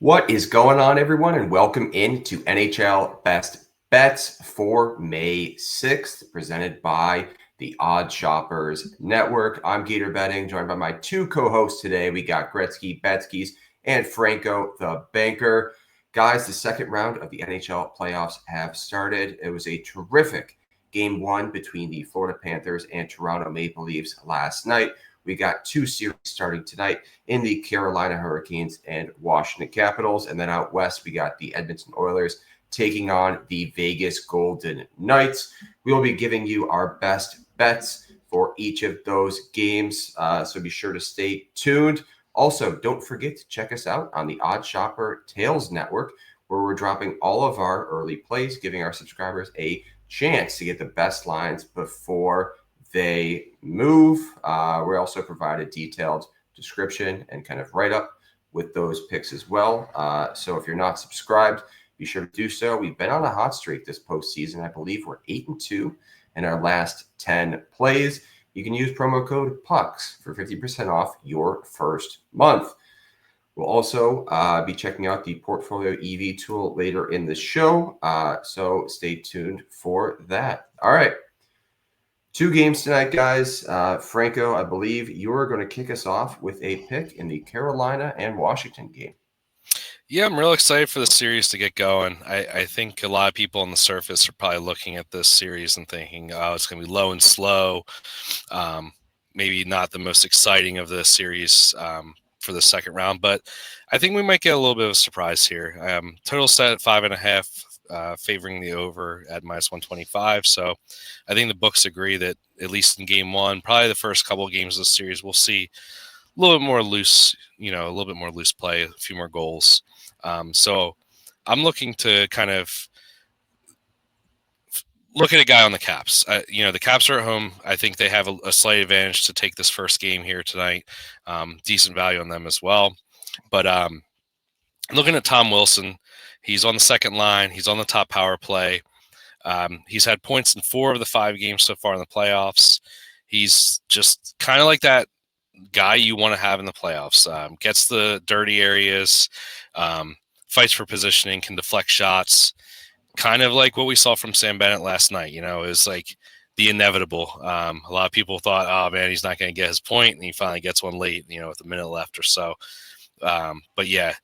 What is going on, everyone, and welcome into NHL Best Bets for May 6th, presented by the Odd Shoppers Network. I'm Gator Betting, joined by my two co-hosts today. We got Gretzky Betskis and Franco the Banker. Guys, the second round of the NHL playoffs have started. It was a terrific game one between the Florida Panthers and Toronto Maple Leafs last night. We got two series starting tonight in the Carolina Hurricanes and Washington Capitals. And then out west, we got the Edmonton Oilers taking on the Vegas Golden Knights. We will be giving you our best bets for each of those games. So be sure to stay tuned. Also, don't forget to check us out on the Odd Shopper Tails Network, where we're dropping all of our early plays, giving our subscribers a chance to get the best lines before they move. We also provide a detailed description and kind of write-up with those picks as well. So if you're not subscribed, be sure to do so. We've been on a hot streak this postseason. I believe we're 8-2 in our last 10 plays. You can use promo code PUCKS for 50% off your first month. We'll also be checking out the Portfolio EV tool later in the show. So stay tuned for that. All right. Two games tonight, guys. Franco, I believe you're going to kick us off with a pick in the Carolina and Washington game. Yeah, I'm real excited for the series to get going. I think a lot of people on the surface are probably looking at this series and thinking, oh, it's going to be low and slow. Maybe not the most exciting of the series for the second round, but I think we might get a little bit of a surprise here. Total set at 5.5. Favoring the over at -125. So I think the books agree that at least in game one, probably the first couple of games of the series, we'll see a little bit more loose, a little bit more loose play, a few more goals. So I'm looking to kind of look at a guy on the Caps. The Caps are at home. I think they have a slight advantage to take this first game here tonight. Decent value on them as well. But looking at Tom Wilson, he's on the second line. He's on the top power play. He's had points in 4 of the 5 games so far in the playoffs. He's just kind of like that guy you want to have in the playoffs. Gets the dirty areas, fights for positioning, can deflect shots. Kind of like what we saw from Sam Bennett last night. It was like the inevitable. A lot of people thought, oh, man, he's not going to get his point, and he finally gets one late, with a minute left or so. But, yeah,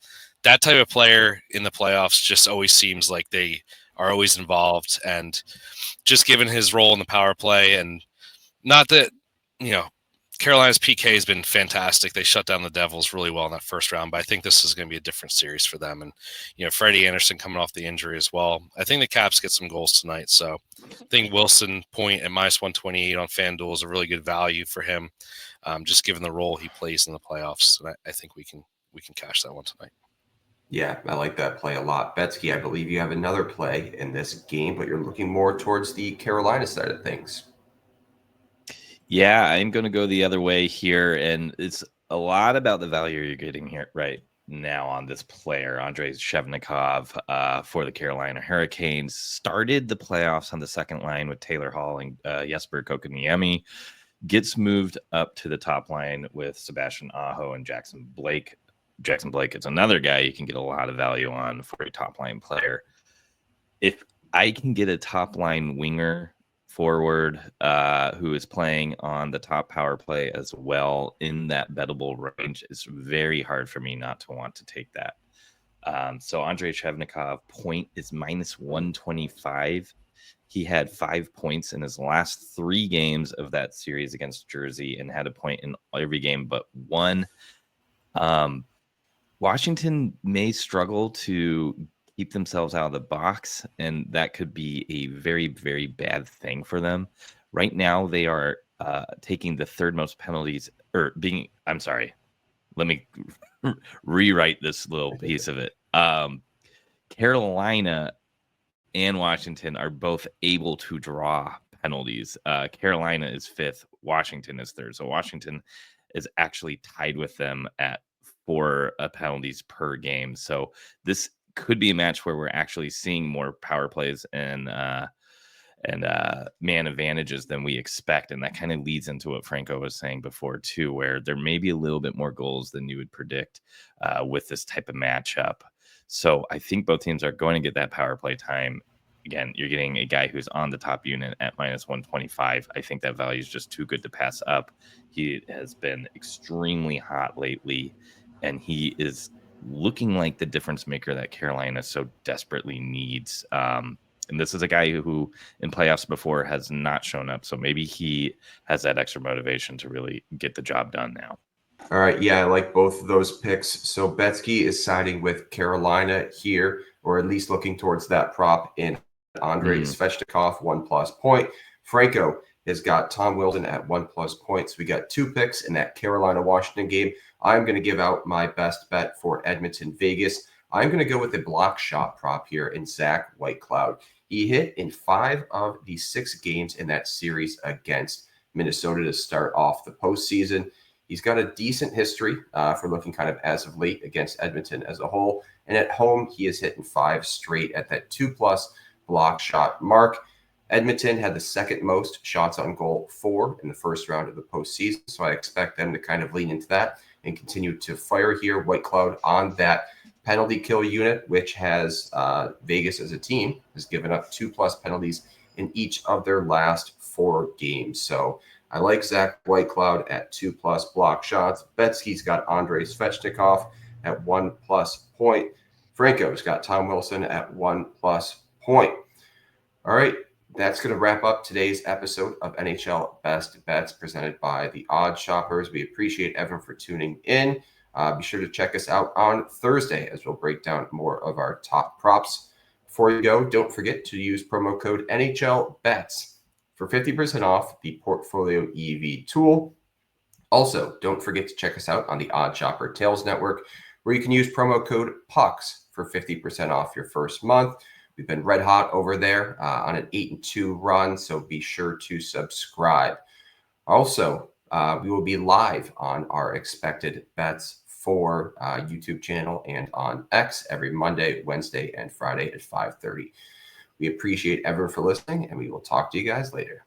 that type of player in the playoffs just always seems like they are always involved. And just given his role in the power play, and not that, Carolina's PK has been fantastic. They shut down the Devils really well in that first round, but I think this is going to be a different series for them. And, Freddie Anderson coming off the injury as well. I think the Caps get some goals tonight. So I think Wilson point at -128 on FanDuel is a really good value for him, just given the role he plays in the playoffs. And I think we can cash that one tonight. Yeah, I like that play a lot. Betsky, I believe you have another play in this game, but you're looking more towards the Carolina side of things. Yeah, I'm going to go the other way here, and it's a lot about the value you're getting here right now on this player, Andrei Shevnikov, for the Carolina Hurricanes. Started the playoffs on the second line with Taylor Hall and Jesper Kotkaniemi. Gets moved up to the top line with Sebastian Aho and Jackson Blake. Jackson Blake is another guy you can get a lot of value on for a top line player. If I can get a top line winger forward who is playing on the top power play as well in that bettable range, it's very hard for me not to want to take that. So Andrei Shevnikov point is -125. He had 5 points in his last 3 games of that series against Jersey and had a point in every game but one. Washington may struggle to keep themselves out of the box, and that could be a very, very bad thing for them. Right now, they are taking the third most penalties, I'm sorry. Let me rewrite this little piece of it. Carolina and Washington are both able to draw penalties. Carolina is 5th. Washington is 3rd. So Washington is actually tied with them at 4 penalties per game. So this could be a match where we're actually seeing more power plays and and man advantages than we expect. And that kind of leads into what Franco was saying before, too, where there may be a little bit more goals than you would predict with this type of matchup. So I think both teams are going to get that power play time. Again, you're getting a guy who's on the top unit at -125. I think that value is just too good to pass up. He has been extremely hot lately, and he is looking like the difference maker that Carolina so desperately needs. And this is a guy who in playoffs before has not shown up. So maybe he has that extra motivation to really get the job done now. All right. Yeah, I like both of those picks. So Betsky is siding with Carolina here, or at least looking towards that prop in Andrei Svechnikov, 1+ point. Franco has got Tom Wilson at 1+ points. We got 2 picks in that Carolina-Washington game. I'm going to give out my best bet for Edmonton, Vegas. I'm going to go with the block shot prop here in Zach Whitecloud. He hit in 5 of the 6 games in that series against Minnesota to start off the postseason. He's got a decent history for looking kind of as of late against Edmonton as a whole. And at home, he has hit in 5 straight at that 2+ block shot mark. Edmonton had the second most shots on goal for in the first round of the postseason. So I expect them to kind of lean into that and continue to fire here. Whitecloud on that penalty kill unit, which has Vegas as a team, has given up 2+ penalties in each of their last 4 games. So I like Zach Whitecloud at 2+ block shots. Betsky's got Andrei Svechnikov at 1+ point. Franco's got Tom Wilson at 1+ point. All right, that's going to wrap up today's episode of NHL Best Bets presented by the Odd Shoppers. We appreciate everyone for tuning in. Be sure to check us out on Thursday as we'll break down more of our top props. Before you go, don't forget to use promo code NHLBETS for 50% off the PortfolioEV tool. Also, don't forget to check us out on the Odd Shopper Tails Network, where you can use promo code PUCKS for 50% off your first month. We've been red hot over there on an 8-2 run, so be sure to subscribe. Also, we will be live on our expected bets for YouTube channel and on X every Monday, Wednesday, and Friday at 5:30. We appreciate everyone for listening, and we will talk to you guys later.